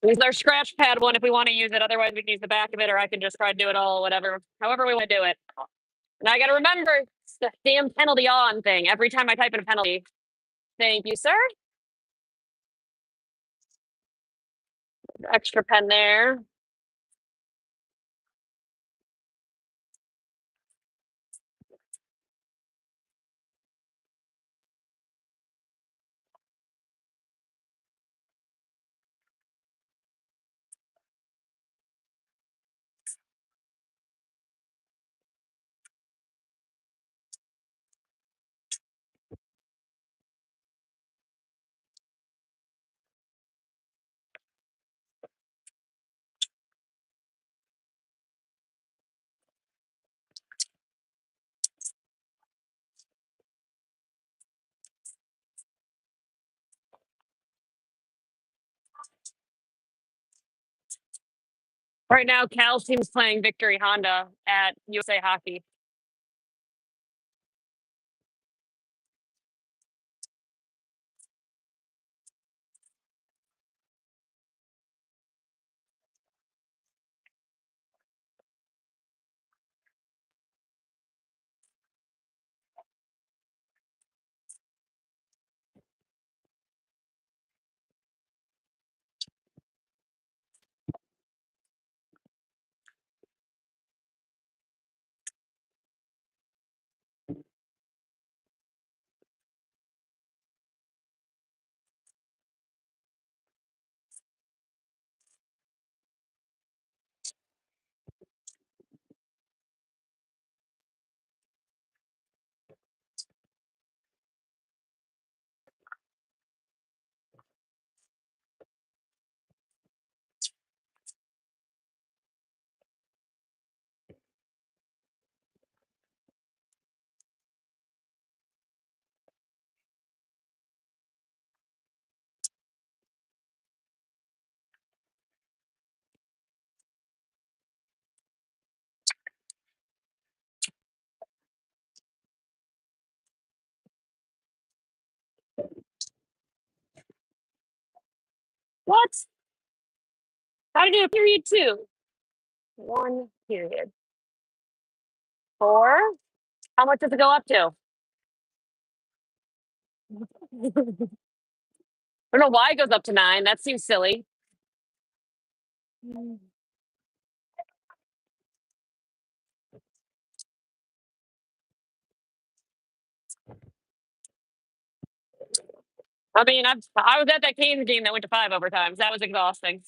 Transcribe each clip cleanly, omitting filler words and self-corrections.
Use our scratch pad one if we want to use it. Otherwise, we can use the back of it, or I can just try to do it all, whatever, however we want to do it. Now I got to remember it's the damn penalty on thing every time I type in a penalty. Thank you, sir. Extra pen there. Right now, Cal's team's playing Victory Honda at USA Hockey. What? How to do a period 2? 1 period. 4? How much does it go up to? I don't know why it goes up to 9. That seems silly. I mean, I was at that Canes game that went to 5 overtimes. That was exhausting.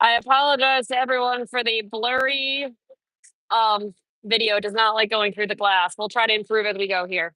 I apologize to everyone for the blurry video. It does not like going through the glass. We'll try to improve as we go here.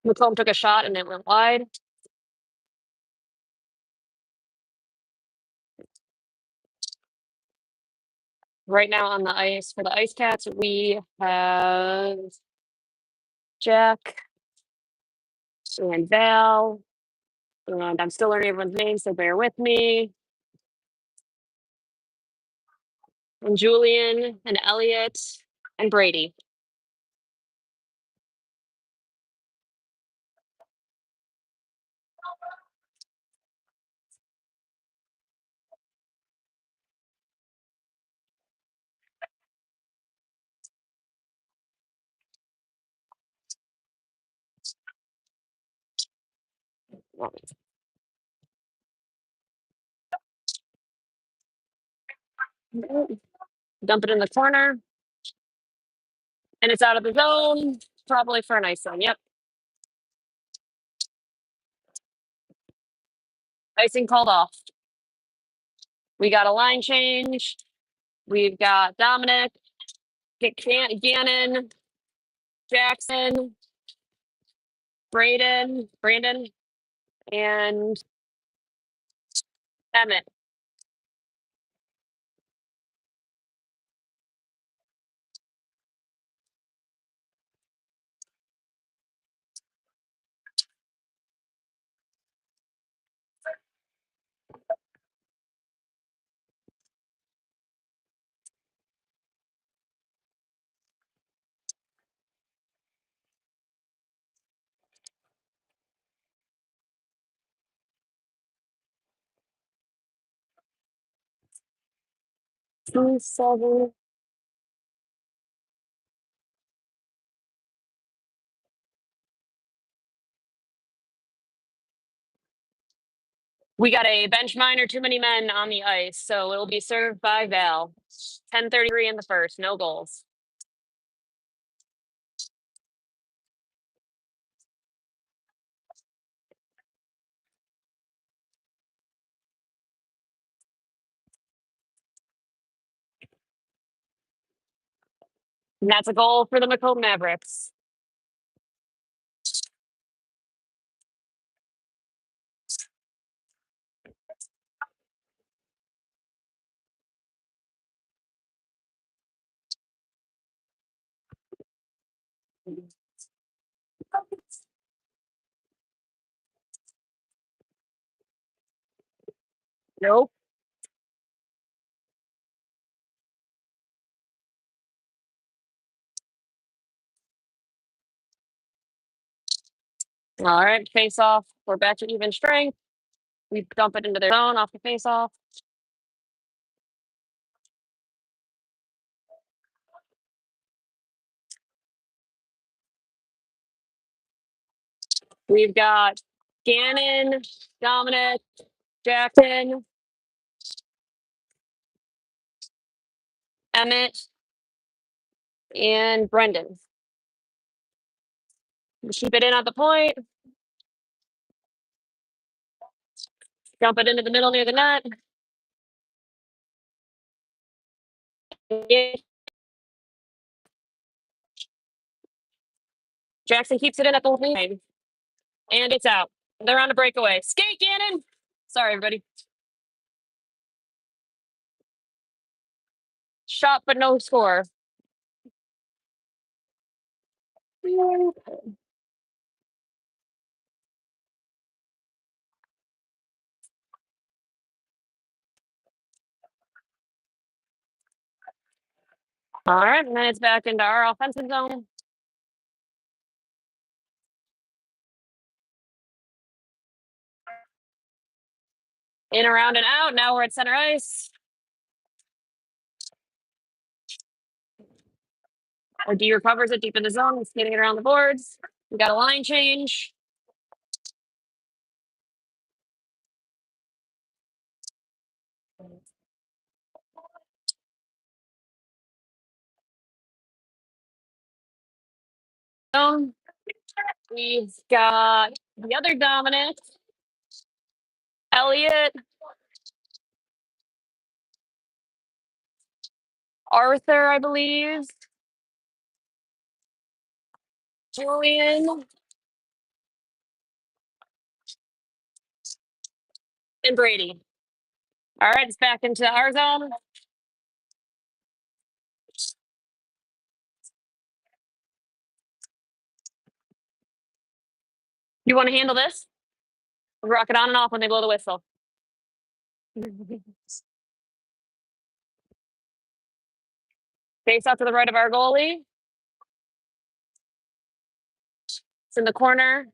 Macomb took a shot and it went wide. Right now on the ice for the IceCats, we have Jack and Val. And I'm still learning everyone's names, so bear with me. And Julian and Elliot and Brady. Dump it in the corner. And it's out of the zone, probably for an ice zone. Yep. Icing called off. We got a line change. We've got Dominic, Gannon, Jackson, Brandon, and Emmett. Two, 7. We got a bench minor, too many men on the ice, so it'll be served by Val. 10:33 in the first, no goals. And that's a goal for the Macomb Mavericks. Nope. All right, face off. We're back to even strength. We dump it into their zone off the face off. We've got Gannon, Dominic, Jackson, Emmett, and Brendan. Keep it in at the point. Dump it into the middle near the net. Jackson keeps it in at the line. And it's out. They're on a breakaway. Skate, Gannon! Sorry, everybody. Shot, but no score. All right, and then it's back into our offensive zone. In, around, and out. Now we're at center ice. Our D recovers it deep in the zone. He's skating it around the boards. We got a line change. We've got the other Dominic, Elliot, Arthur, I believe, Julian, and Brady. All right, it's back into our zone. You want to handle this? Rock it on and off when they blow the whistle. Face out to the right of our goalie. It's in the corner.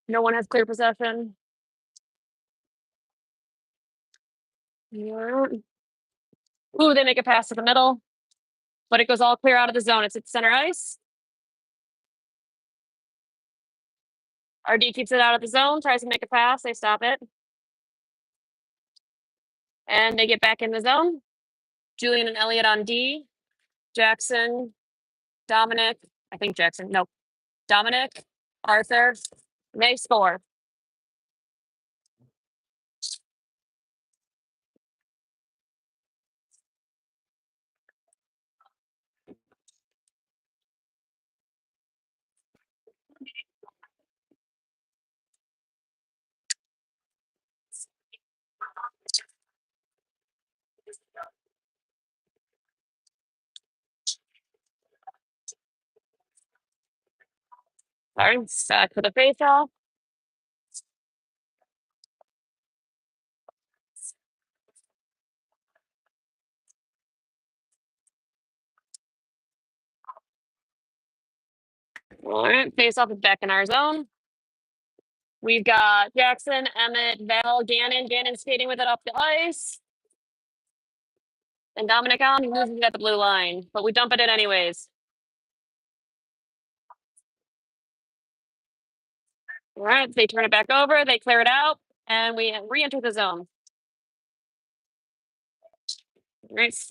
No one has clear possession. Yeah. Ooh, they make a pass to the middle, but it goes all clear out of the zone. It's at center ice. RD keeps it out of the zone, tries to make a pass, they stop it. And they get back in the zone. Julian and Elliot on D. Jackson, Dominic, I think Jackson, no, Dominic, Arthur, they score. Sorry, set for the face off. All right, face off is back in our zone. We've got Jackson, Emmett, Val, Gannon. Gannon skating with it up the ice. And Dominic on, he loses it at the blue line, but we dump it in anyways. All right, they turn it back over, they clear it out, and we re-enter the zone. Nice.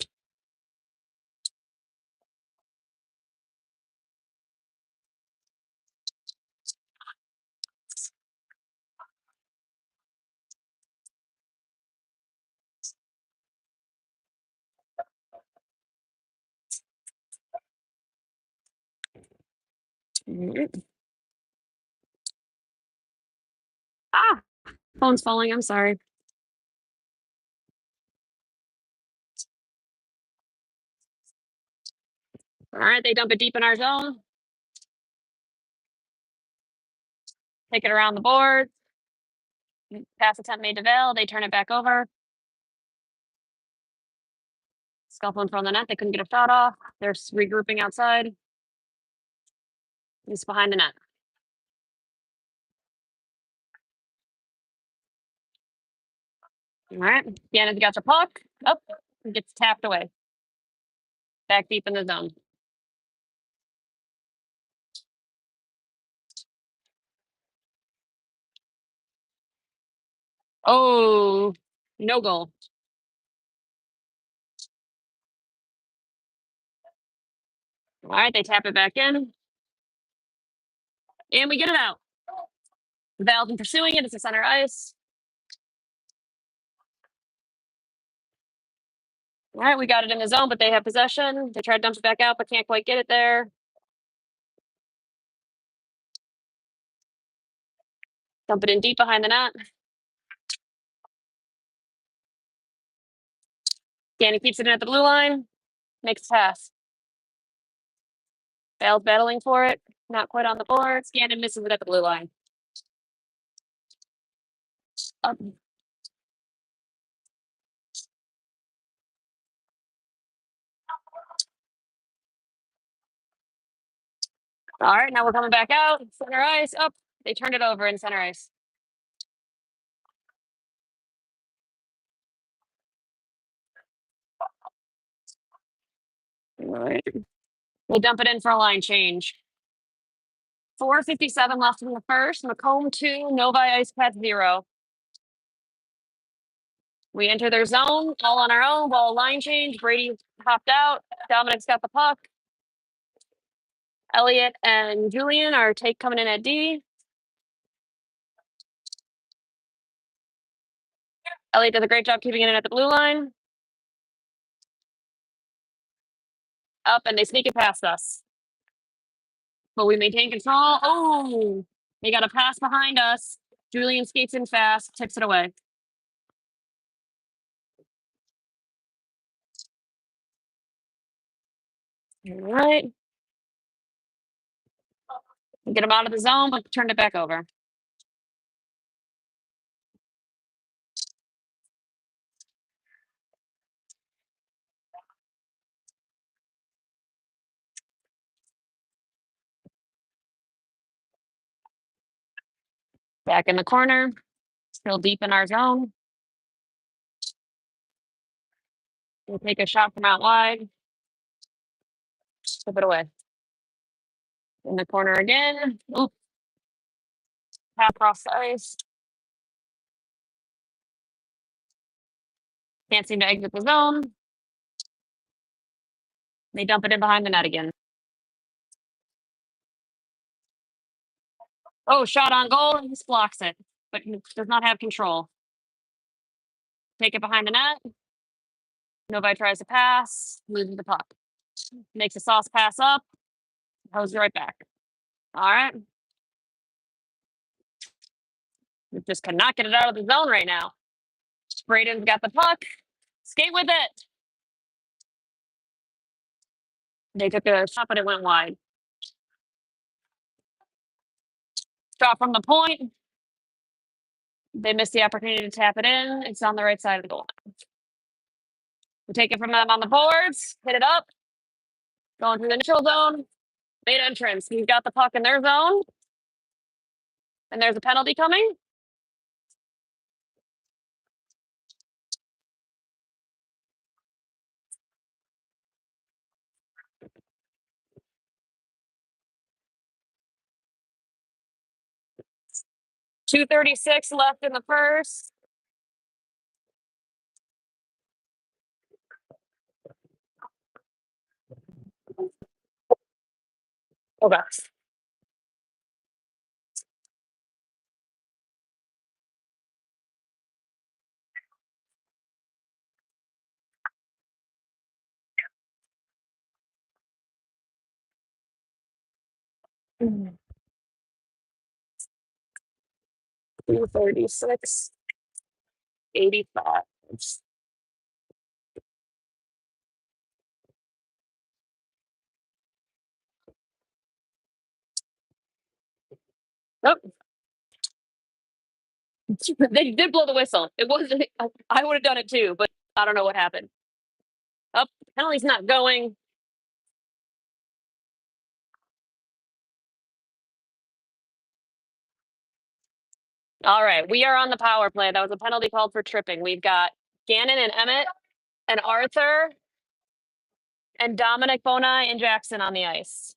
Ah, phone's falling, I'm sorry. All right, they dump it deep in our zone. Take it around the board. Pass attempt made to Val, they turn it back over. Scuffle in front of the net, they couldn't get a shot off. They're regrouping outside. He's behind the net. All right, Gannon's got the puck. Oh, gets tapped away. Back deep in the zone. Oh, no goal. All right, they tap it back in. And we get it out. Valve in pursuing it. It's a center ice. All right, we got it in the zone, but they have possession. They try to dump it back out, but can't quite get it there. Dump it in deep behind the net. Gannon keeps it in at the blue line. Makes a pass. Valve's battling for it. Not quite on the board. Gannon misses it at the blue line. Up. All right, now we're coming back out. Center ice. Up. They turned it over in center ice. All right. We'll dump it in for a line change. 4:57 left in the first. Macomb 2, Novi IceCats 0. We enter their zone all on our own. Ball line change. Brady hopped out. Dominic's got the puck. Elliot and Julian are coming in at D. Elliot does a great job keeping it in at the blue line. Up, and they sneak it past us. But we maintain control. Oh, they got a pass behind us. Julian skates in fast, tips it away. All right. Get him out of the zone, but turned it back over. Back in the corner, still deep in our zone. We'll take a shot from out wide. Tip it away. In the corner again. Ooh. half across the ice. Can't seem to exit the zone. They dump it in behind the net again. Oh, shot on goal. He just blocks it, but does not have control. Take it behind the net. Nobody tries to pass. Loses the puck. Makes a sauce pass up. Hose right back. All right. We just cannot get it out of the zone right now. Braden's got the puck. Skate with it. They took a shot, but it went wide. Shot from the point. They missed the opportunity to tap it in. It's on the right side of the goal. We take it from them on the boards. Hit it up. Going through the neutral zone. Made entrance. We've got the puck in their zone. And there's a penalty coming. .236 left in the first. Okay. Mm. 236. 85. Nope. They did blow the whistle. It wasn't. I would have done it too, but I don't know what happened. Up, penalty's not going. All right, we are on the power play. That was a penalty called for tripping. We've got Gannon and Emmett and Arthur and Dominic, Bonai, and Jackson on the ice.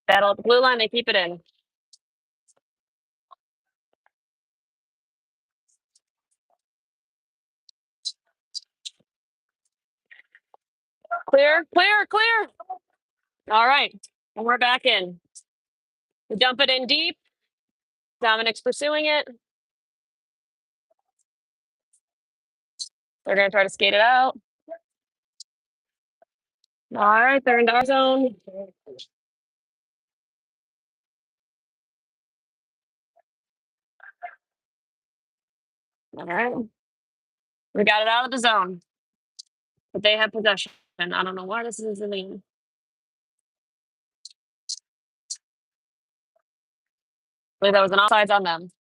Battle at the blue line. They keep it in. Clear, clear, clear. All right, and we're back in. We dump it in deep. Dominic's pursuing it. They're going to try to skate it out. All right, they're in our zone. All right. We got it out of the zone. But they have possession. And I don't know why this is in the. I believe that was an offsides on them.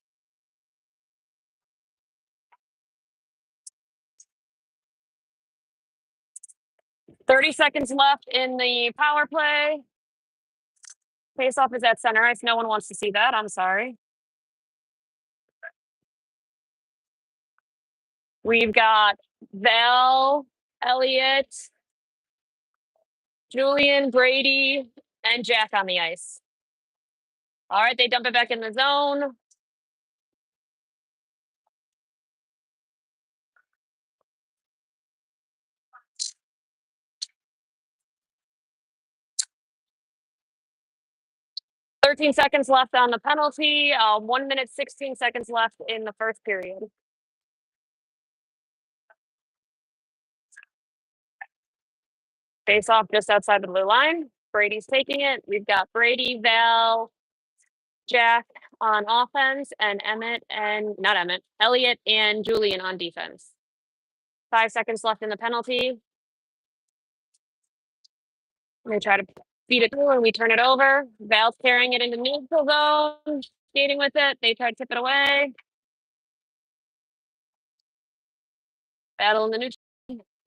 30 seconds left in the power play. Face-off is at center ice. No one wants to see that. I'm sorry. We've got Val, Elliot, Julian, Brady, and Jack on the ice. All right, they dump it back in the zone. "13 seconds left on the penalty. 1 minute, 16 seconds left in the first period. Face off just outside the blue line. Brady's taking it. We've got Brady, Val, Jack on offense, and Elliot and Julian on defense. 5 seconds left in the penalty. They try to feed it through and we turn it over. Val's carrying it into neutral zone, skating with it. They try to tip it away. Battle in the neutral.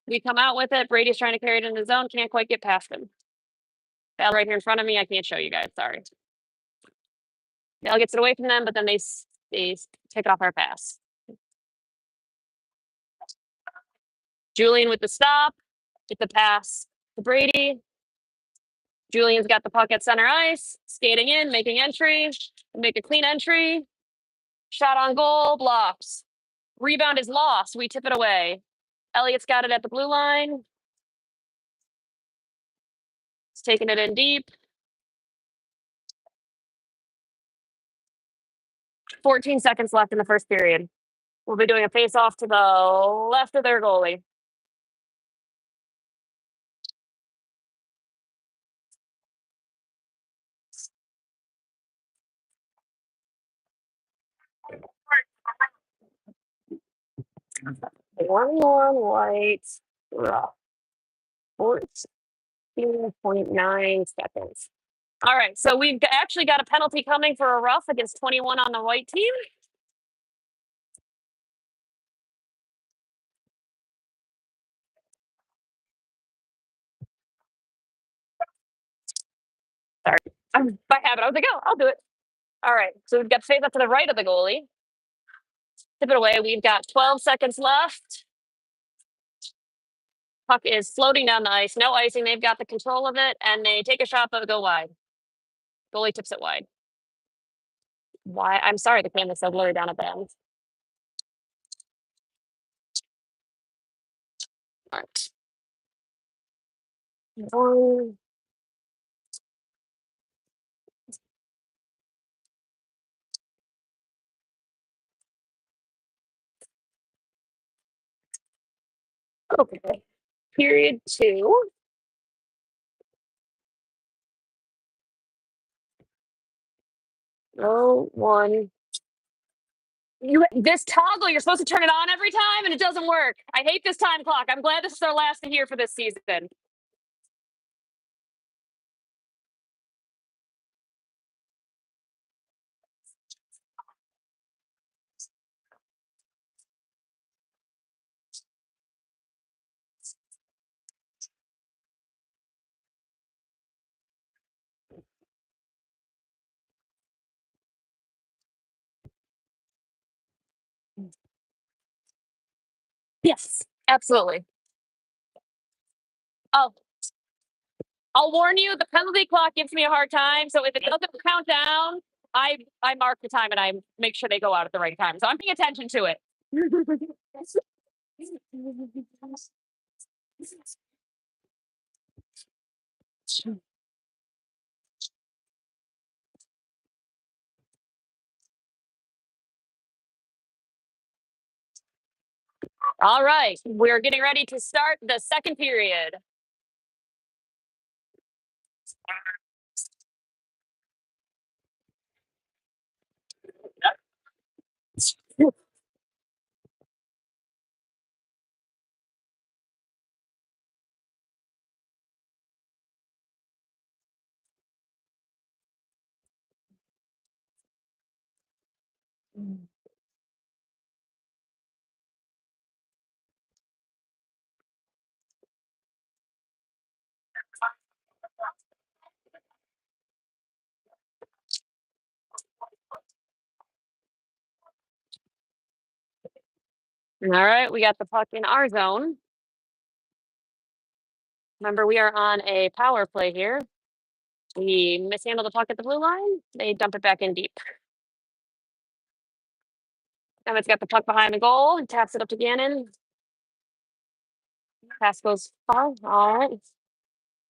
We come out with it. Brady's trying to carry it in the zone. Can't quite get past him. Val right here in front of me. I can't show you guys. Sorry. Val gets it away from them, but then they take off our pass. Julian with the stop. Get the pass to Brady. Julian's got the puck at center ice, skating in, making entry, make a clean entry. Shot on goal, blocks. Rebound is lost. We tip it away. Elliot's got it at the blue line. He's taking it in deep. 14 seconds left in the first period. We'll be doing a face-off to the left of their goalie. One white, rough. 14.9 seconds. All right, so we've actually got a penalty coming for a rough against 21 on the white team. Sorry, I'm by habit. I was like, oh, I'll do it. All right, so we've got face up to the right of the goalie. Tip it away. We've got 12 seconds left. Puck is floating down the ice. No icing. They've got the control of it, and they take a shot, but go wide. Goalie tips it wide. Why? I'm sorry, the camera's so blurry down at the end. All right. One. Okay. Period 2. Oh, 1. This toggle, you're supposed to turn it on every time, and it doesn't work. I hate this time clock. I'm glad this is our last year for this season. Yes, absolutely. Oh, I'll warn you, the penalty clock gives me a hard time. So if it doesn't count down, I mark the time and I make sure they go out at the right time. So I'm paying attention to it. All right, we're getting ready to start the second period. All right, we got the puck in our zone. Remember, we are on a power play here. We mishandle the puck at the blue line. They dump it back in deep. Emmett's got the puck behind the goal and taps it up to Gannon. Pass goes far. All right.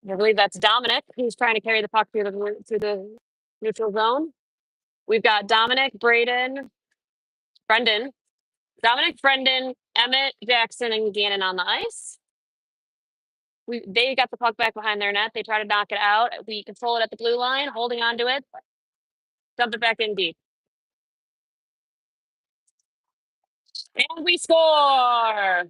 I believe that's Dominic. He's trying to carry the puck through the neutral zone. We've got Dominic, Brendan, Dominic, Brendan, Emmett, Jackson, and Gannon on the ice. They got the puck back behind their net. They try to knock it out. We control it at the blue line, holding on to it. Dump it back in deep. And we score.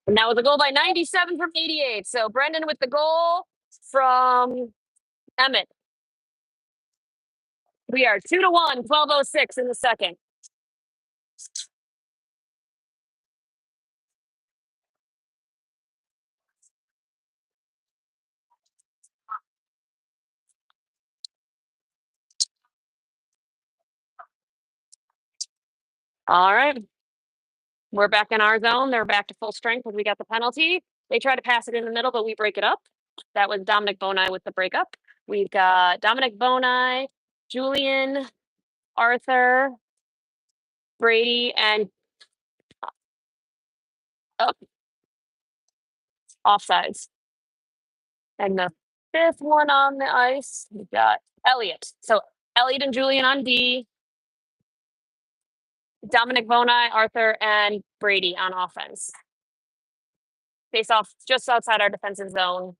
And that was a goal by 97 from 88. So Brendan with the goal from Emmett. We are 2-1, 12:06 in the second. All right. We're back in our zone. They're back to full strength because we got the penalty. They try to pass it in the middle, but we break it up. That was Dominic Bonai with the breakup. We've got Dominic Bonai, Julian, Arthur, Brady, and up offsides. And the fifth one on the ice, we've got Elliot. So Elliot and Julian on D, Dominic Bonai, Arthur, and Brady on offense. Face off just outside our defensive zone.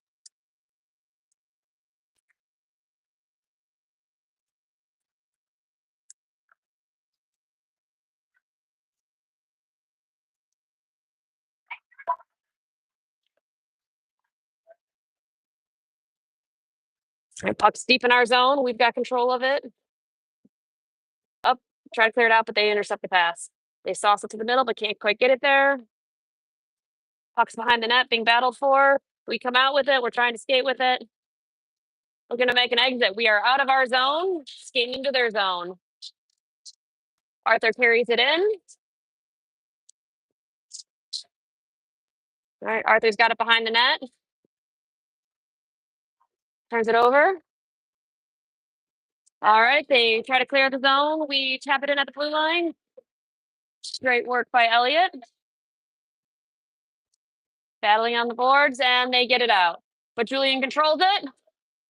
Puck's deep in our zone. We've got control of it. Up, try to clear it out, but they intercept the pass. They sauce it to the middle, but can't quite get it there. Puck's behind the net, being battled for. We come out with it. We're trying to skate with it. We're going to make an exit. We are out of our zone, skating into their zone. Arthur carries it in. All right, Arthur's got it behind the net. Turns it over. All right, they try to clear the zone. We tap it in at the blue line. Great work by Elliot. Battling on the boards, and they get it out. But Julian controls it.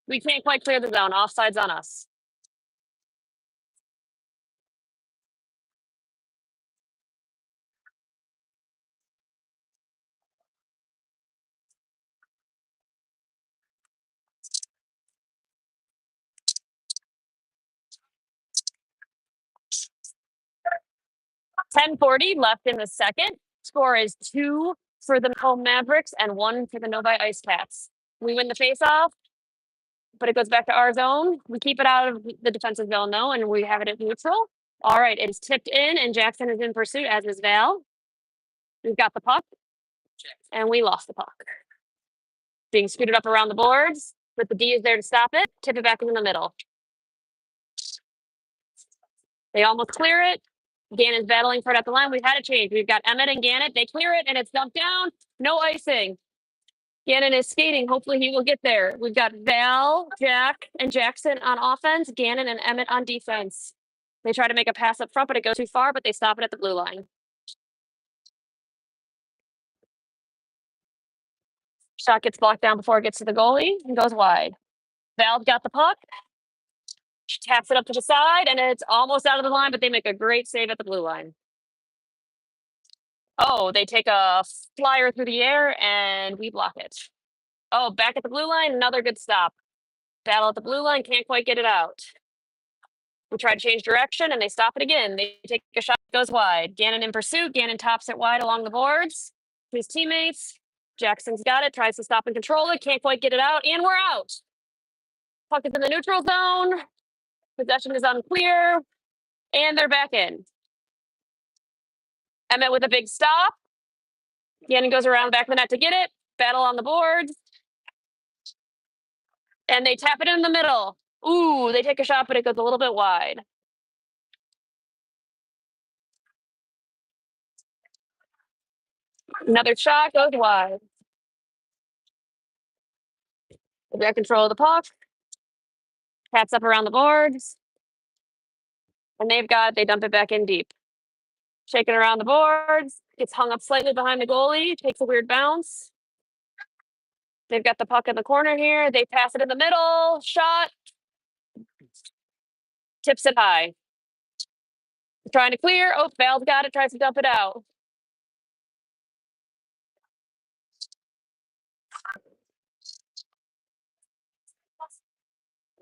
We can't quite clear the zone. Offside's on us. .10:40 left in the second. Score is 2 for the Macomb Mavericks and 1 for the Novi IceCats. We win the faceoff, but it goes back to our zone. We keep it out of the defensive zone, though, and we have it at neutral. All right, it is tipped in, and Jackson is in pursuit, as is Val. We've got the puck, and we lost the puck. Being scooted up around the boards, but the D is there to stop it. Tip it back in the middle. They almost clear it. Gannon's battling for it at the line. We've had a change. We've got Emmett and Gannon. They clear it, and it's dumped down. No icing. Gannon is skating. Hopefully he will get there. We've got Val, Jack, and Jackson on offense. Gannon and Emmett on defense. They try to make a pass up front, but it goes too far, but they stop it at the blue line. Shot gets blocked down before it gets to the goalie and goes wide. Val's got the puck. She taps it up to the side, and it's almost out of the line, but they make a great save at the blue line. Oh, they take a flyer through the air, and we block it. Oh, back at the blue line, another good stop. Battle at the blue line, can't quite get it out. We try to change direction, and they stop it again. They take a shot, goes wide. Gannon in pursuit. Gannon tops it wide along the boards. His teammates. Jackson's got it, tries to stop and control it, can't quite get it out, and we're out. Puck is in the neutral zone. Possession is unclear, and they're back in. Emmett with a big stop. Gannon goes around the back of the net to get it. Battle on the boards. And they tap it in the middle. Ooh, they take a shot, but it goes a little bit wide. Another shot goes wide. They got control of the puck. Taps up around the boards. And they dump it back in deep. Shaking around the boards. Gets hung up slightly behind the goalie. Takes a weird bounce. They've got the puck in the corner here. They pass it in the middle. Shot. Tips it high. Trying to clear. Oh, Val's got it. Tries to dump it out.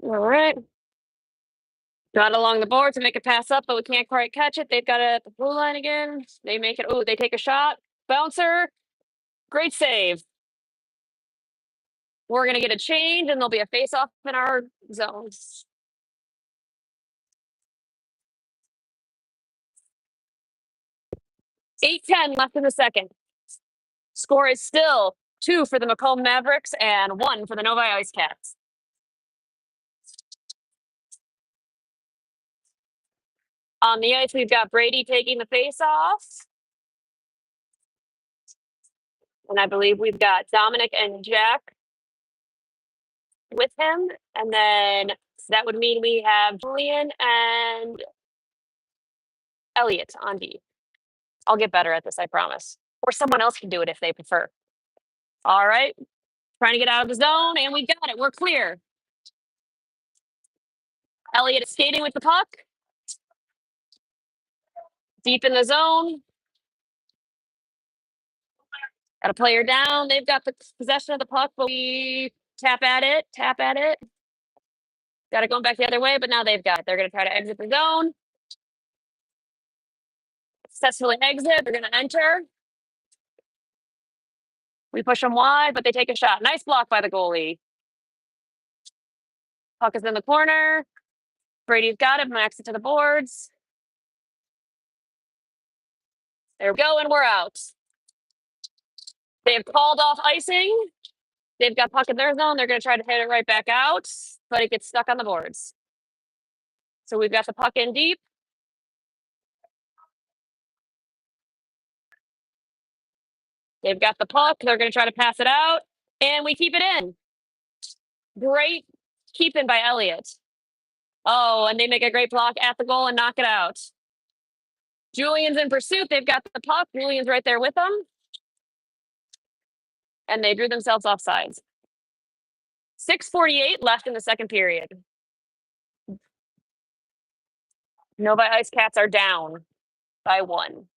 All right. Got along the board to make a pass up, but we can't quite catch it. They've got it at the blue line again. They make it. Oh, they take a shot. Bouncer. Great save. We're going to get a change, and there'll be a face-off in our zone. 8:10 left in the second. Score is still 2 for the Macomb Mavericks and 1 for the Novi IceCats. On the ice, we've got Brady taking the face off. And I believe we've got Dominic and Jack with him. And then that would mean we have Julian and Elliot on D. I'll get better at this, I promise. Or someone else can do it if they prefer. All right. Trying to get out of the zone, and we got it. We're clear. Elliot is skating with the puck. Deep in the zone. Got a player down. They've got the possession of the puck, but we tap at it. Got it going back the other way, but now they've got it. They're going to try to exit the zone. Successfully exit. They're going to enter. We push them wide, but they take a shot. Nice block by the goalie. Puck is in the corner. Brady's got it. Max it to the boards. There we go, and we're out. They've called off icing. They've got puck in their zone. They're going to try to hit it right back out, but it gets stuck on the boards. So we've got the puck in deep. They've got the puck. They're going to try to pass it out, and we keep it in. Great keeping by Elliot. Oh, and they make a great block at the goal and knock it out. Julian's in pursuit. They've got the puck. Julian's right there with them. And they drew themselves offsides. 6:48 left in the second period. Novi IceCats are down by 1.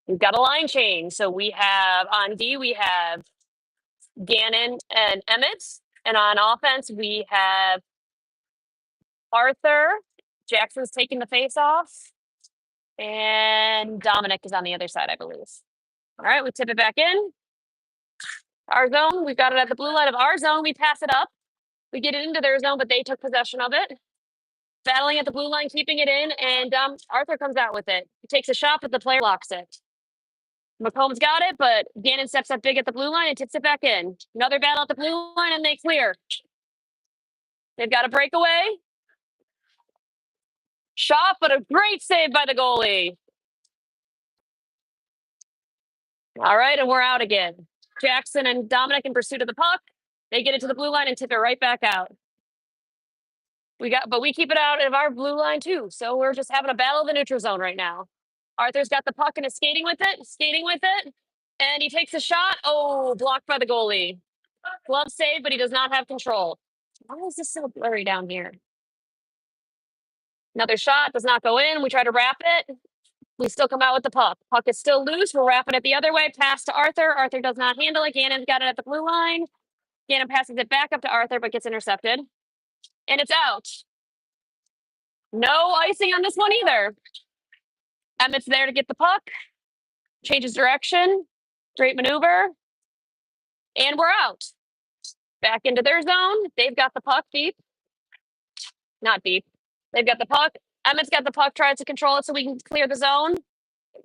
We've got a line change. So we have on D, we have Gannon and Emmett. And on offense, we have Arthur. Jackson's taking the face off. And Dominic is on the other side, I believe. All right, we tip it back in. Our zone, we've got it at the blue line of our zone. We pass it up. We get it into their zone, but they took possession of it. Battling at the blue line, keeping it in, and Arthur comes out with it. He takes a shot, but the player blocks it. Macomb's got it, but Gannon steps up big at the blue line and tips it back in. Another battle at the blue line, and they clear. They've got a breakaway. Shot, but a great save by the goalie. All right, and we're out again. Jackson and Dominic in pursuit of the puck. They get it to the blue line and tip it right back out. But we keep it out of our blue line too. So we're just having a battle of the neutral zone right now. Arthur's got the puck and is skating with it. And he takes a shot. Oh, blocked by the goalie. Glove save, but he does not have control. Why is this so blurry down here? Another shot does not go in. We try to wrap it. We still come out with the puck. Puck is still loose. We're wrapping it the other way. Pass to Arthur. Arthur does not handle it. Gannon's got it at the blue line. Gannon passes it back up to Arthur, but gets intercepted. And it's out. No icing on this one either. Emmett's there to get the puck. Changes direction. Great maneuver. And we're out. Back into their zone. They've got the puck deep. Not deep. They've got the puck. Emmett's got the puck, tries to control it so we can clear the zone.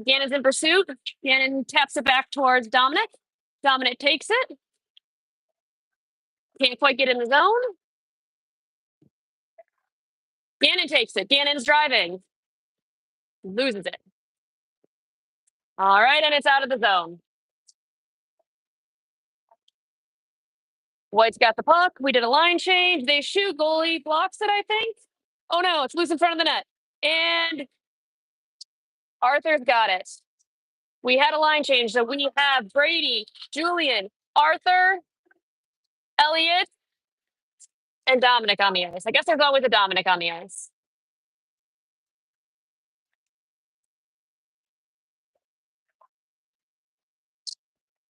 Gannon's in pursuit. Gannon taps it back towards Dominic. Dominic takes it. Can't quite get in the zone. Gannon takes it. Gannon's driving. Loses it. All right, and it's out of the zone. White's got the puck. We did a line change. They shoot. Goalie blocks it, I think. Oh, no, it's loose in front of the net. And Arthur's got it. We had a line change. So we have Brady, Julian, Arthur, Elliot, and Dominic on the ice. I guess there's always a Dominic on the ice.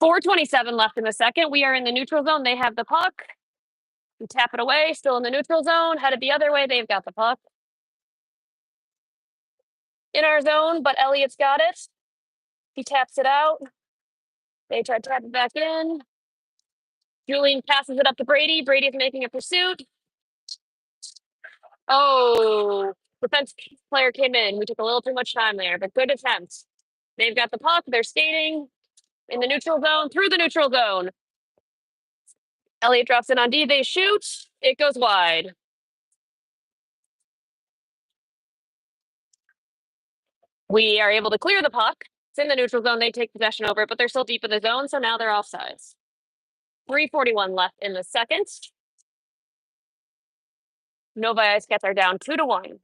.427 left in the second. We are in the neutral zone. They have the puck. We tap it away. Still in the neutral zone. Headed the other way. They've got the puck. In our zone, but Elliot's got it. He taps it out. They try to tap it back in. Julian passes it up to Brady. Brady's making a pursuit. Oh, defense player came in. We took a little too much time there, but good attempt. They've got the puck. They're skating in the neutral zone, through the neutral zone. Elliot drops it on D. They shoot. It goes wide. We are able to clear the puck. It's in the neutral zone. They take possession over it, but they're still deep in the zone, so now they're offsides. 3:41 left in the second. Novi IceCats are down 2-1.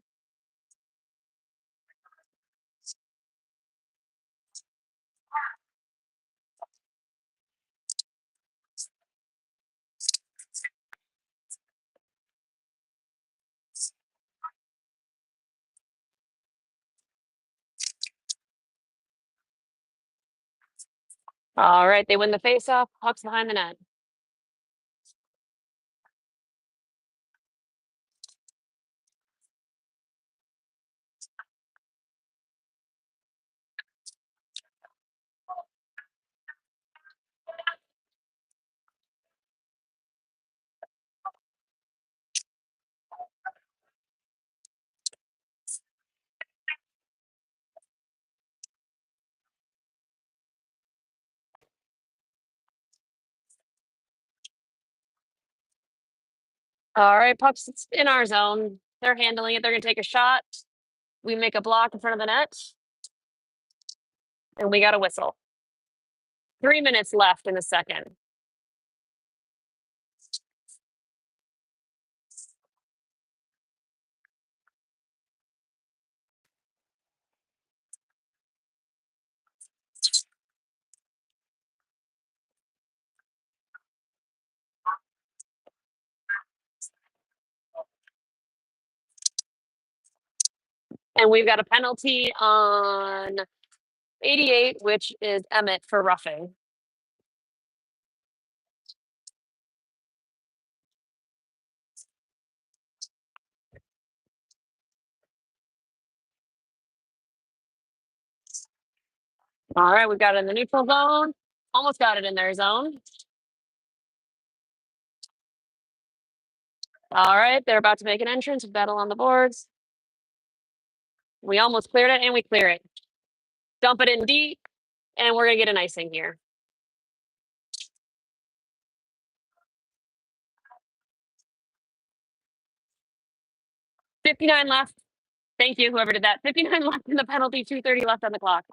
All right, they win the faceoff. Puck's behind the net. All right, puck's in our zone. They're handling it. They're going to take a shot. We make a block in front of the net, and we got a whistle. 3 minutes left in the second. And we've got a penalty on 88, which is Emmett for roughing. All right, we've got it in the neutral zone. Almost got it in their zone. All right, they're about to make an entrance. Battle on the boards. We almost cleared it, and we clear it. Dump it in deep, and we're going to get an icing here. $59 left. Thank you, whoever did that. 59 left in the penalty, 2:30 left on the clock.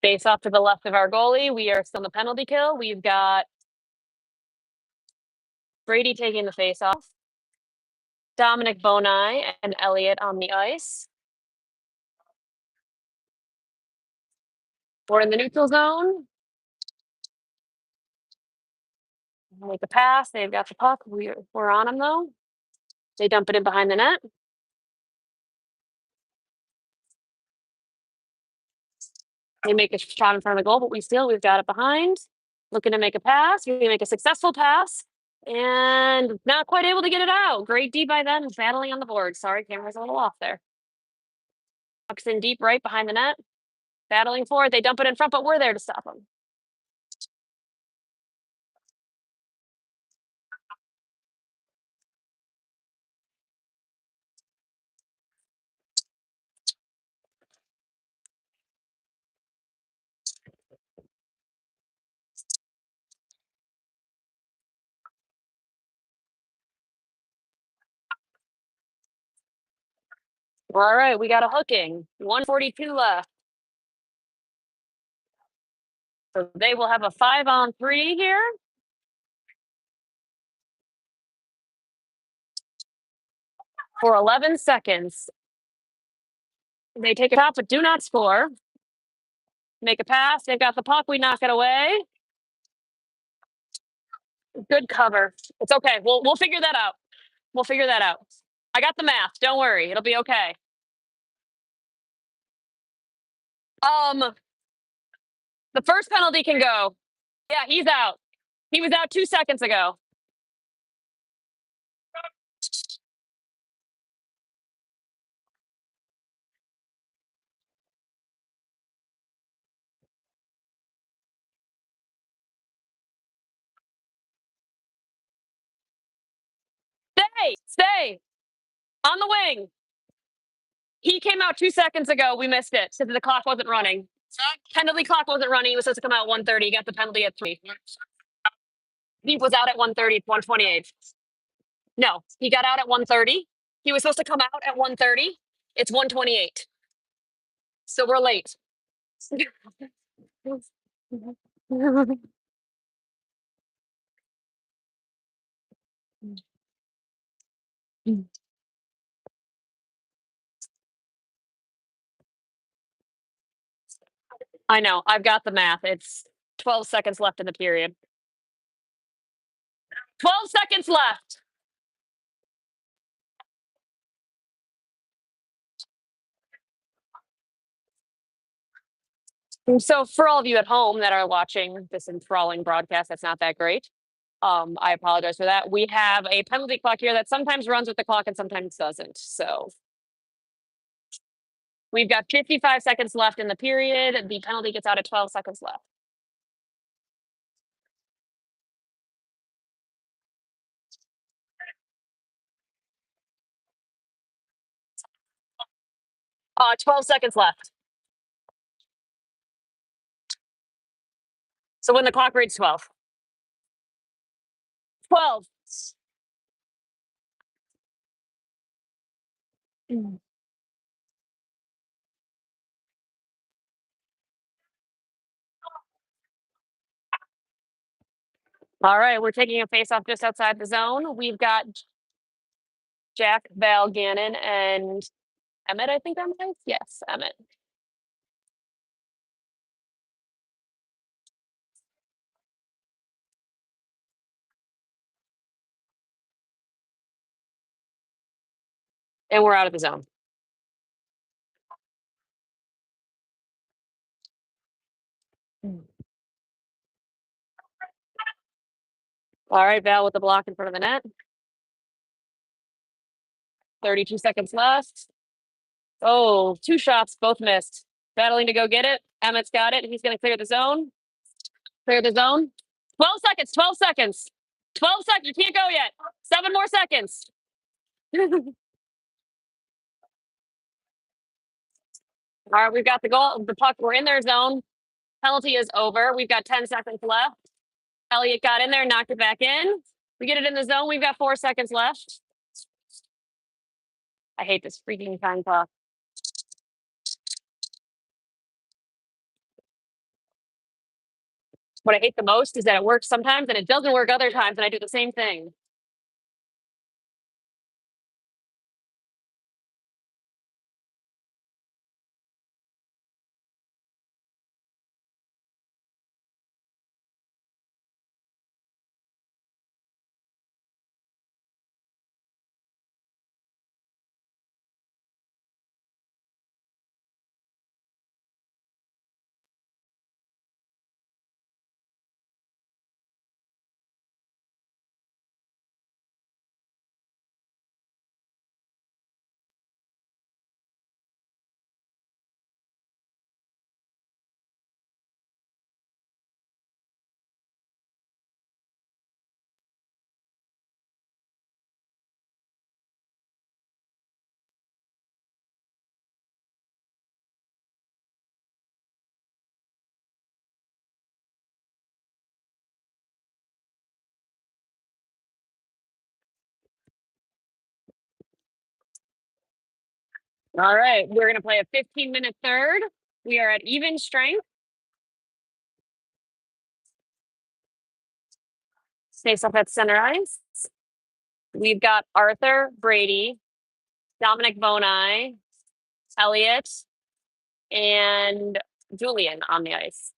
Face off to the left of our goalie. We are still in the penalty kill. We've got Brady taking the face off. Dominic Bonai and Elliott on the ice. We're in the neutral zone. Make a pass. They've got the puck. We're on them though. They dump it in behind the net. They make a shot in front of the goal, but we've got it behind. Looking to make a pass. We make a successful pass. And not quite able to get it out. Great D by them, battling on the board. Sorry, camera's a little off there. Puck's in deep right behind the net. Battling for it. They dump it in front, but we're there to stop them. All right, we got a hooking. 1:42 left. So they will have a 5-on-3 here. For 11 seconds. They take a shot, but do not score. Make a pass. They've got the puck. We knock it away. Good cover. It's okay. We'll figure that out. We'll figure that out. I got the math. Don't worry. It'll be okay. The first penalty can go. Yeah, he's out. He was out 2 seconds ago. Stay. On the wing. He came out 2 seconds ago. We missed it because the clock wasn't running. Penalty clock wasn't running. He was supposed to come out at 1:30. He got the penalty at 3. He was out at 1:30, 1:28. No, he got out at 1:30. He was supposed to come out at 1:30. It's 1:28. So we're late. I know. I've got the math. It's 12 seconds left in the period. 12 seconds left. So for all of you at home that are watching this enthralling broadcast, that's not that great. I apologize for that. We have a penalty clock here that sometimes runs with the clock and sometimes doesn't. So we've got 55 seconds left in the period. The penalty gets out at 12 seconds left. Uh, 12 seconds left. So when the clock reads 12. 12. All right, we're taking a face off just outside the zone. We've got Jack, Val, Gannon, and Emmett, I think I'm right. Yes, Emmett. And we're out of the zone. All right, Val with the block in front of the net. 32 seconds left. Oh, 2 shots, both missed. Battling to go get it. Emmett's got it. He's going to clear the zone. Clear the zone. 12 seconds, 12 seconds. 12 seconds. You can't go yet. 7 more seconds. All right, we've got the goal. The puck, we're in their zone. Penalty is over. We've got 10 seconds left. Elliott got in there, knocked it back in. We get it in the zone. We've got 4 seconds left. I hate this freaking time clock. What I hate the most is that it works sometimes and it doesn't work other times, and I do the same thing. All right, we're going to play a 15-minute third. We are at even strength. Face off at center ice. We've got Arthur, Brady, Dominic Bonai, Elliott, and Julian on the ice.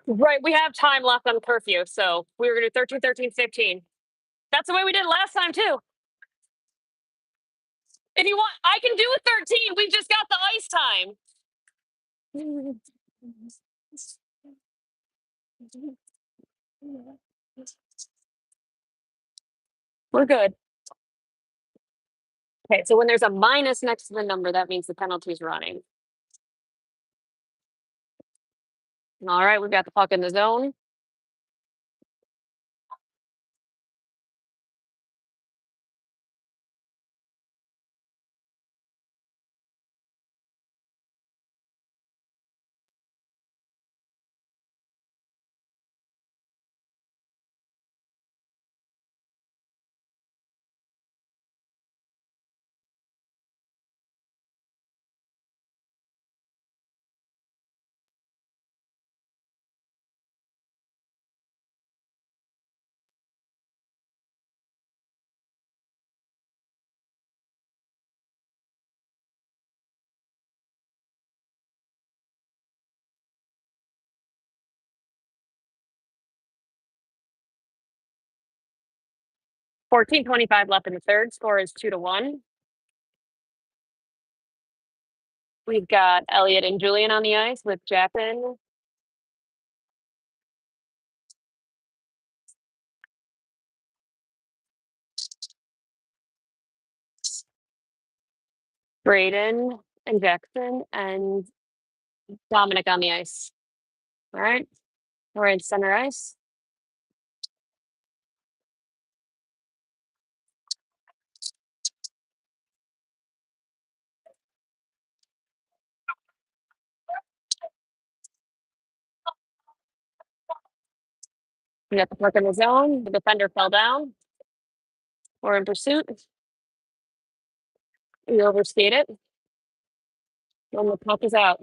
Right, we have time left on curfew, so we were going to do 13, 13, 15. That's the way we did it last time, too. If you want, I can do a 13. We just got the ice time. We're good. Okay, so when there's a minus next to the number, that means the penalty's running. All right, we've got the puck in the zone. $14:25 left in the third. Score is 2-1. We've got Elliot and Julian on the ice with Jackson, Braden and Jackson, and Dominic on the ice. All right, we're in center ice. We got the puck in the zone. The defender fell down. We're in pursuit. We overskate it. When the puck is out.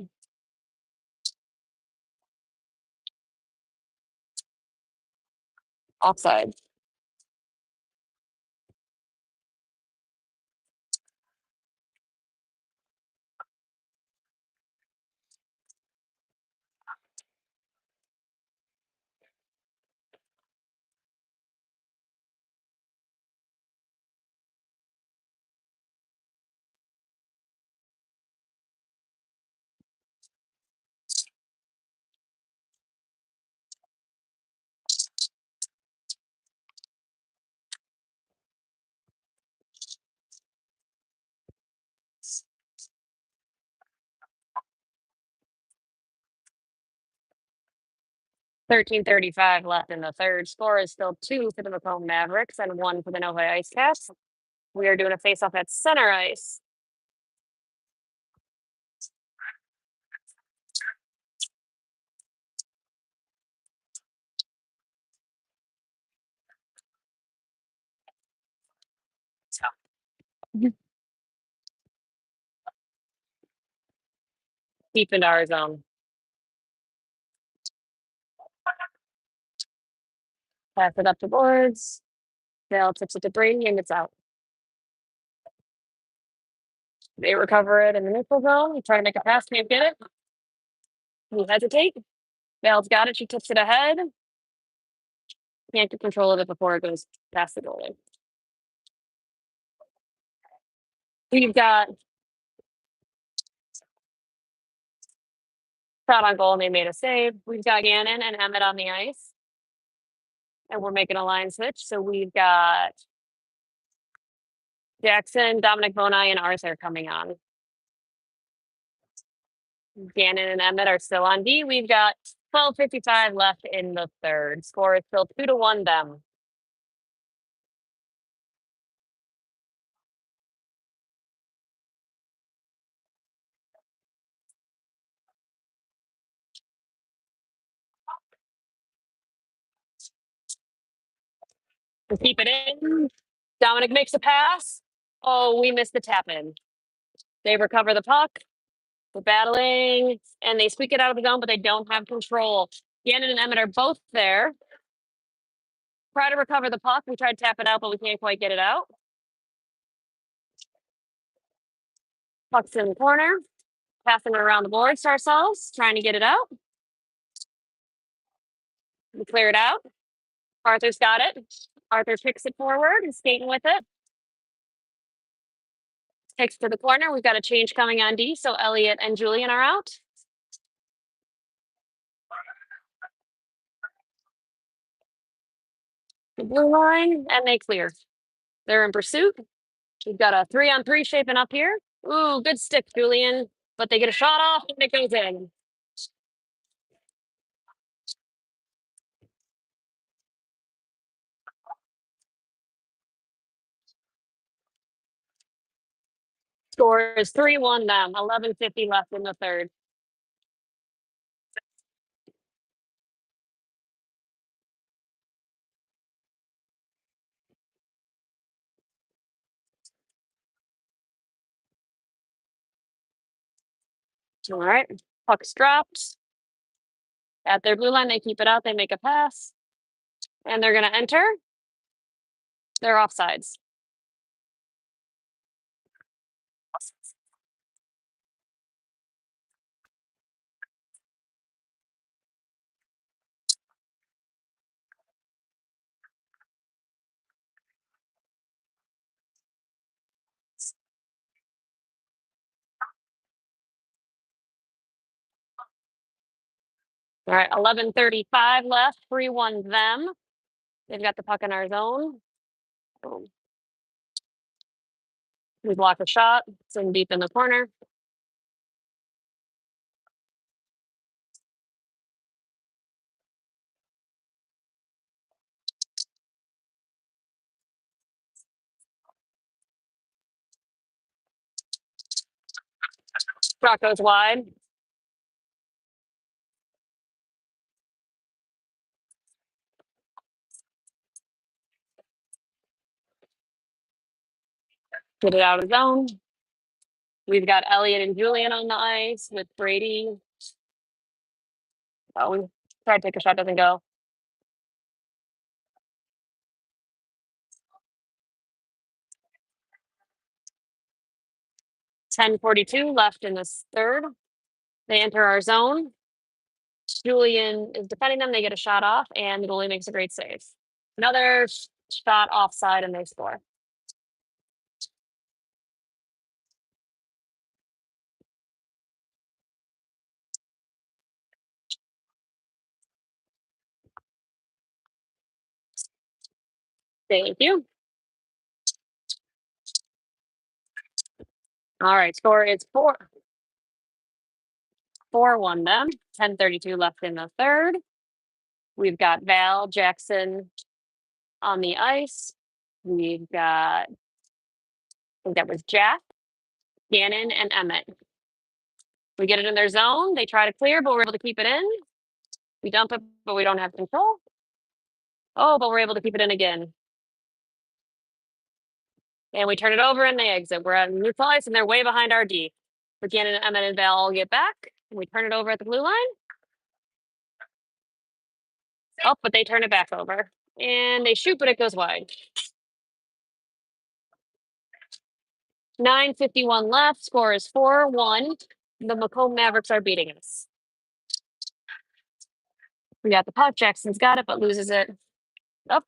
Offside. $13:35 left in the third. Score is still 2 for the Macomb Mavericks and 1 for the Novi IceCats. We are doing a face-off at center ice. Deep into our zone. Pass it up the boards. Dale tips it to Brady and it's out. They recover it in the neutral zone. We try to make a pass, can't get it. We hesitate. Vale's got it. She tips it ahead. Can't get control of it before it goes past the goalie. We've got shot on goal and they made a save. We've got Gannon and Emmett on the ice. And we're making a line switch. So we've got Jackson, Dominic Bonai, and Arthur coming on. Gannon and Emmett are still on D. We've got 12:55 left in the third. Score is still 2-1 them. To keep it in. Dominic makes a pass. Oh, we missed the tap in. They recover the puck. We're battling and they squeak it out of the zone, but they don't have control. Gannon and Emmett are both there. Try to recover the puck. We tried to tap it out, but we can't quite get it out. Puck's in the corner. Passing it around the boards to ourselves, trying to get it out. We clear it out. Arthur's got it. Arthur picks it forward and skating with it. Takes to the corner. We've got a change coming on D, so Elliot and Julian are out. The blue line, and they clear. They're in pursuit. We've got a 3-on-3 shaping up here. Ooh, good stick, Julian. But they get a shot off and it goes in. Score is 3-1 them. 11:50 left in the third. All right. Puck's dropped. At their blue line, they keep it out. They make a pass. And they're going to enter. They're offsides. All right. 11:35 left. 3-1 them. They've got the puck in our zone. Boom. We block a shot. It's in deep in the corner. Shot goes wide. Get it out of zone. We've got Elliot and Julian on the ice with Brady. Oh, we tried to take a shot, doesn't go. .10:42 left in this third. They enter our zone. Julian is defending them. They get a shot off, and the goalie makes a great save. Another shot offside, and they score. Thank you. All right, score is 4-1 them. 10:32 left in the third. We've got Val Jackson on the ice. We've got, I think that was Jack, Gannon, and Emmett. We get it in their zone. They try to clear, but we're able to keep it in. We dump it, but we don't have control. Oh, but we're able to keep it in again. And we turn it over and they exit. We're at neutral ice and they're way behind our D. But Gannon, Emmett, and Val all get back. And we turn it over at the blue line. Oh, but they turn it back over. And they shoot, but it goes wide. 9:51 left. Score is 4-1. The Macomb Mavericks are beating us. We got the puck. Jackson's got it, but loses it. Up.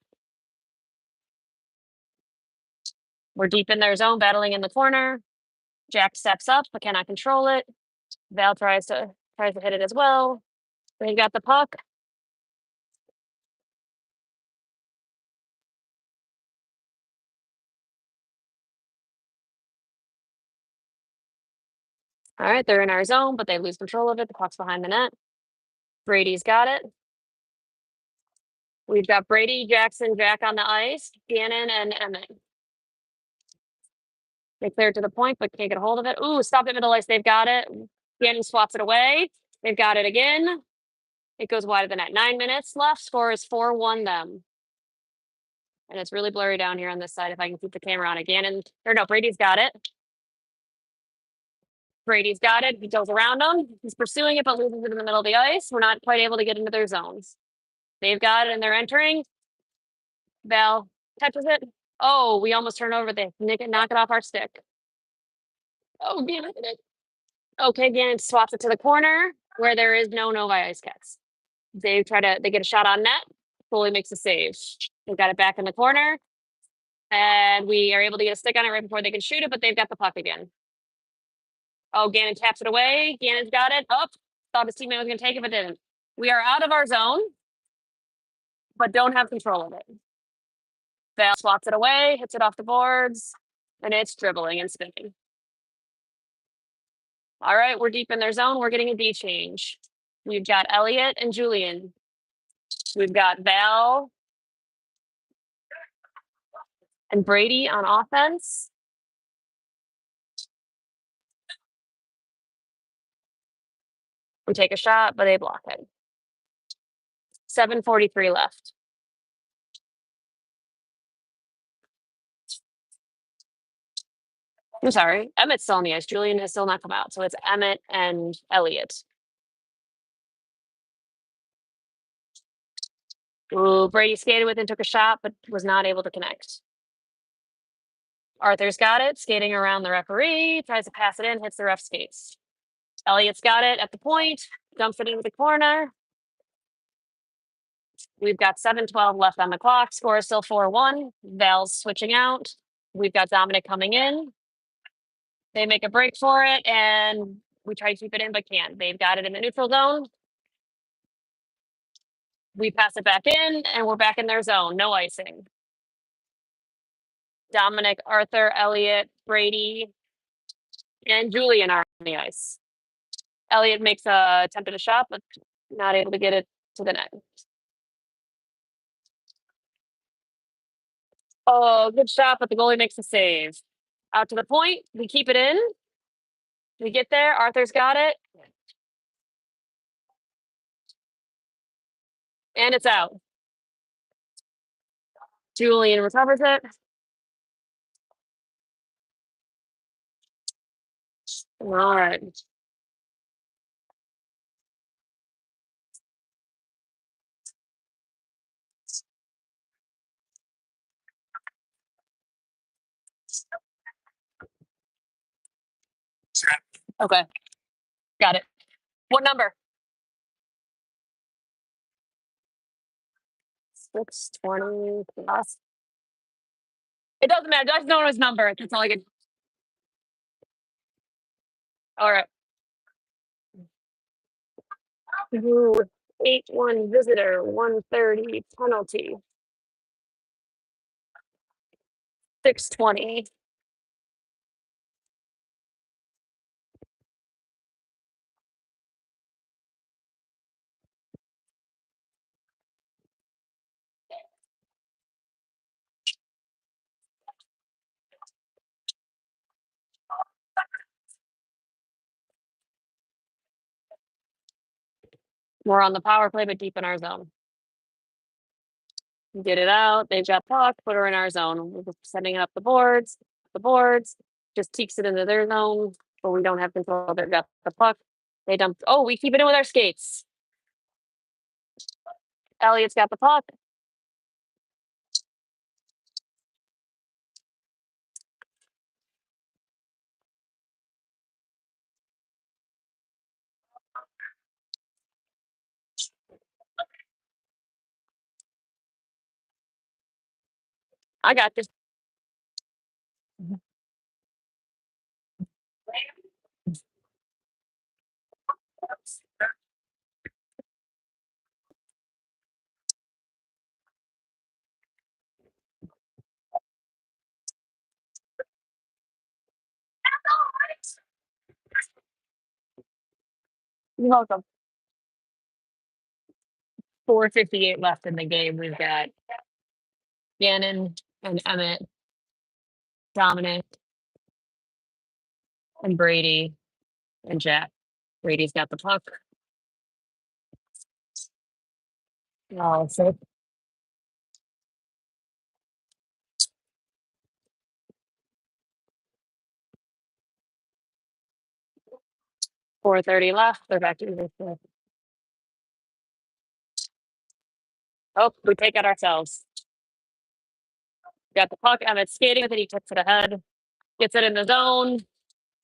We're deep in their zone, battling in the corner. Jack steps up, but cannot control it. Val tries to hit it as well. They got the puck. All right, they're in our zone, but they lose control of it. The puck's behind the net. Brady's got it. We've got Brady, Jackson, Jack on the ice, Gannon, and Emmett. They clear it to the point, but can't get a hold of it. Ooh, stop it middle ice. They've got it. Gannon swats it away. They've got it again. It goes wide of the net. 9 minutes left. Score is 4-1 them. And it's really blurry down here on this side if I can keep the camera on it. Brady's got it. Brady's got it. He goes around them. He's pursuing it, but loses it in the middle of the ice. We're not quite able to get into their zones. They've got it and they're entering. Val touches it. Oh, we almost turn over. They knock it off our stick. Oh, Gannon did it. Okay, Gannon swaps it to the corner where there is no Novi IceCats. They get a shot on net. Goalie makes a save. They've got it back in the corner. And we are able to get a stick on it right before they can shoot it, but they've got the puck again. Oh, Gannon taps it away. Gannon's got it. Oh, thought his teammate was going to take it, but didn't. We are out of our zone, but don't have control of it. Val swats it away, hits it off the boards, and it's dribbling and spinning. All right, we're deep in their zone. We're getting a D change. We've got Elliot and Julian. We've got Val and Brady on offense. We take a shot, but they block it. 7:43 left. I'm sorry. Emmett's still on the ice. Julian has still not come out. So it's Emmett and Elliot. Ooh, Brady skated with and took a shot, but was not able to connect. Arthur's got it, skating around the referee, tries to pass it in, hits the ref skates. Elliot's got it at the point, dumps it into the corner. We've got 7:12 left on the clock. Score is still 4-1. Val's switching out. We've got Dominic coming in. They make a break for it, and we try to keep it in, but can't. They've got it in the neutral zone. We pass it back in, and we're back in their zone. No icing. Dominic, Arthur, Elliot, Brady, and Julian are on the ice. Elliot makes a attempt at a shot, but not able to get it to the net. Oh, good shot, but the goalie makes a save. Out to the point. We keep it in. We get there. Arthur's got it. And it's out. Julian recovers it. All right. Okay. Got it. What number? 620 plus. It doesn't matter. I just know his number. That's all I get. All right. Ooh, 8-1 visitor, 130 penalty. 620. We're on the power play, but deep in our zone. Get it out. They've got puck, put her in our zone. We're just setting up the boards. Just teaks it into their zone, but we don't have control. They've got the puck. They dump. Oh, we keep it in with our skates. Elliot's got the puck. I got this. You're welcome. 4:58 left in the game. We've got Gannon and Emmett, Dominic, and Brady and Jack. Brady's got the puck. Oh, so 4:30 left. They're back to the. Oh, we take it ourselves. Got the puck. Emmett's skating with it. He takes it ahead, gets it in the zone.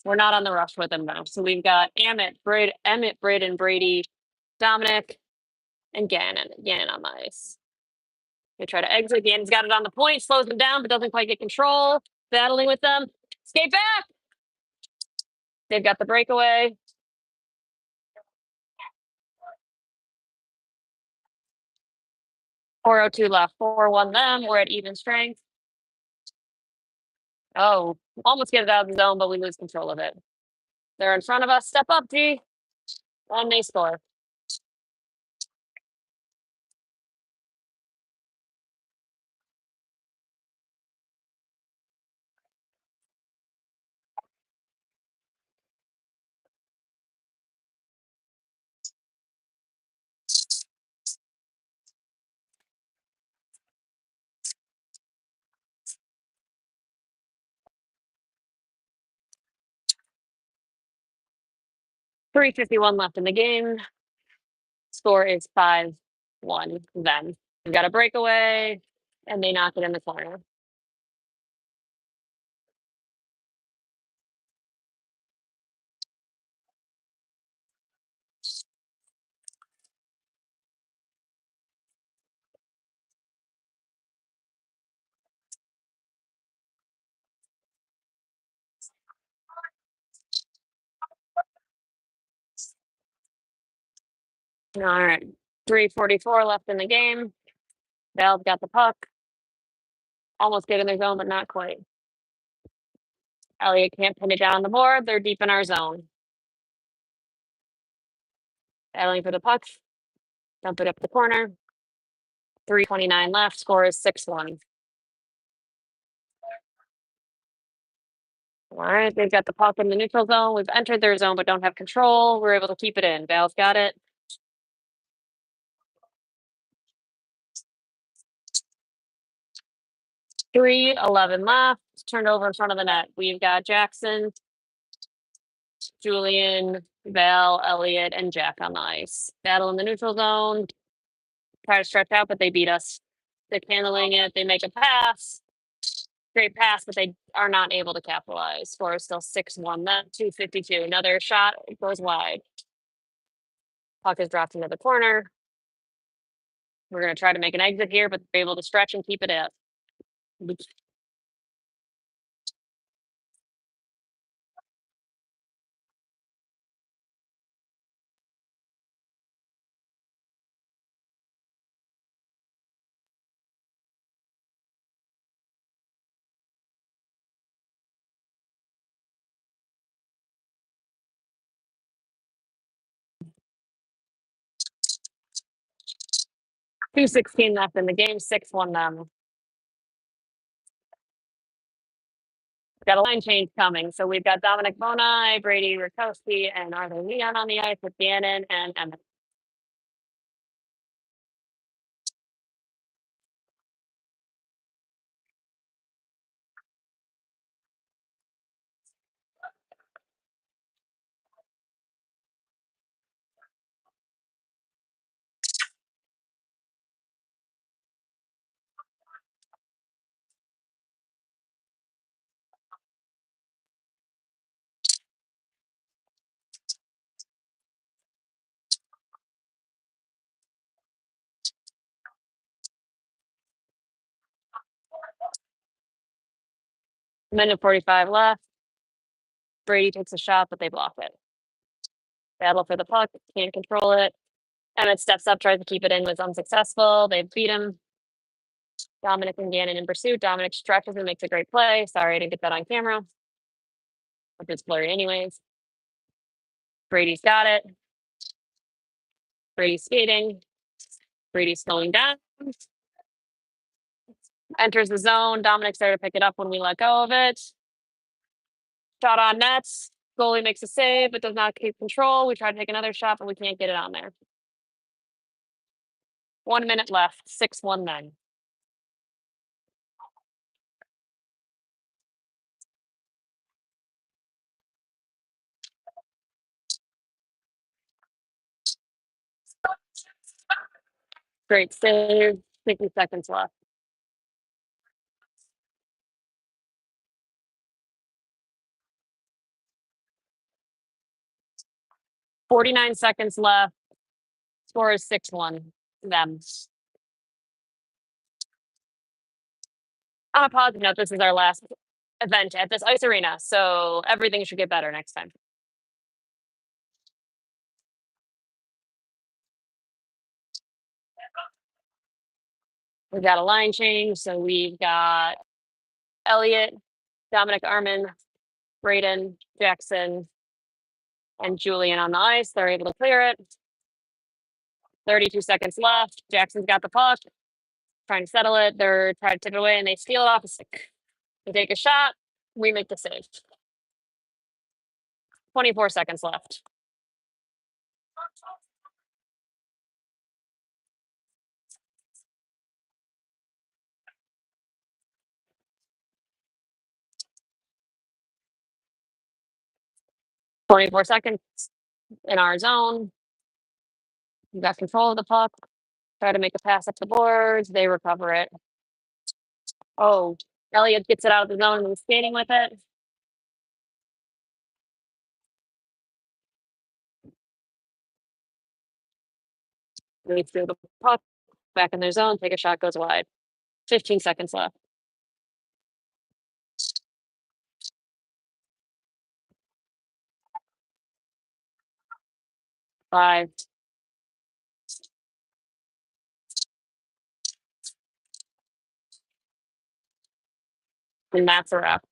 We're not on the rush with him though. So we've got Emmett, Braden, Brady, Dominic, and Gannon. Gannon on the ice. They try to exit. Gannon's got it on the point, slows them down, but doesn't quite get control. Battling with them. Skate back. They've got the breakaway. .402 left. 4-1 them. We're at even strength. Oh, almost get it out of the zone, but we lose control of it. They're in front of us. Step up, G. And they score. 3:51 left in the game. Score is 5-1 then. We've got a breakaway, and they knock it in the corner. All right. 3:44 left in the game. Val's got the puck. Almost getting their zone, but not quite. Elliott can't pin it down on the board. They're deep in our zone. Battling for the puck. Dump it up the corner. 3:29 left. Score is 6-1. All right, they've got the puck in the neutral zone. We've entered their zone, but don't have control. We're able to keep it in. Val's got it. 3:11 left. Turned over in front of the net. We've got Jackson, Julian, Val, Elliott, and Jack on the ice. Battle in the neutral zone. Try to stretch out, but they beat us. They're handling it. They make a pass. Great pass, but they are not able to capitalize. Score is still 6-1. That 2:52. Another shot. It goes wide. Puck is dropped into the corner. We're going to try to make an exit here, but they're able to stretch and keep it up. 2:16 left in the game. 6-1 them. Got a line change coming. So we've got Dominic Bonai, Brady Rakowski, and Arthur Leon on the ice with Gannon and Emmett. Minute 45 left. Brady takes a shot, but they block it. Battle for the puck. Can't control it. Emmett steps up, tries to keep it in, was unsuccessful. They beat him. Dominic and Gannon in pursuit. Dominic stretches and makes a great play. Sorry, I didn't get that on camera. But it's blurry anyways. Brady's got it. Brady's skating. Brady's slowing down. Enters the zone. Dominic's there to pick it up when we let go of it. Shot on nets. Goalie makes a save, but does not keep control. We try to take another shot, but we can't get it on there. 1 minute left. 6-1 then. Great save. 60 seconds left. 49 seconds left. Score is 6-1 them. On a positive note, this is our last event at this ice arena, so everything should get better next time. We've got a line change, so we've got Elliott, Dominic Arman, Braden, Jackson, and Julian on the ice. They're able to clear it. 32 seconds left. Jackson's got the puck, trying to settle it. They're trying to tip it away, and they steal it off a stick. They take a shot. We make the save. 24 seconds left. Twenty-four seconds. in our zone. We got control of the puck. Try to make a pass up the boards. They recover it. Oh, Elliot gets it out of the zone and is skating with it. They threw the puck back in their zone. Take a shot, goes wide. 15 seconds left. 5. And that's a wrap.